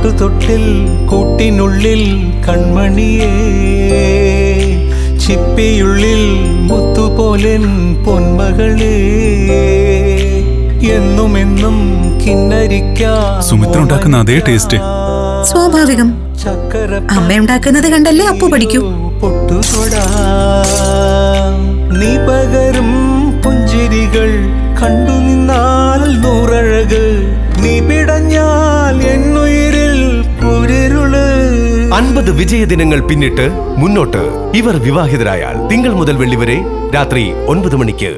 ആട്ടുതൊട്ടിൽ കൂട്ടിനുള്ളിൽ കൺമണിയേ, ചിപ്പിയുള്ളിൽ മുത്തുപോലെൻ പൊന്മകളേ, എന്നുമെന്നും കിന്നരിക്കാ. സുമിത്ര ഉണ്ടാക്കുന്ന അതേ ടേസ്റ്റ്. സ്വാഭാവികം. അമ്മ ഉണ്ടാക്കുന്നത് കണ്ടല്ലേ അപ്പു പഠിക്കൂ. പൊട്ടുകൊടാ നീ പകരും പുഞ്ചിരികൾ കണ്ടു നിന്നാൽ നൂറഴക്, നീ പിടഞ്ഞാൽ എന്നുയിരിൽ പുരിരുള്. 50 വിജയദിനങ്ങൾ പിന്നിട്ട് മുന്നോട്ട്. ഇവർ വിവാഹിതരായാൽ തിങ്കൾ മുതൽ വെള്ളി വരെ രാത്രി 9 മണിക്ക്.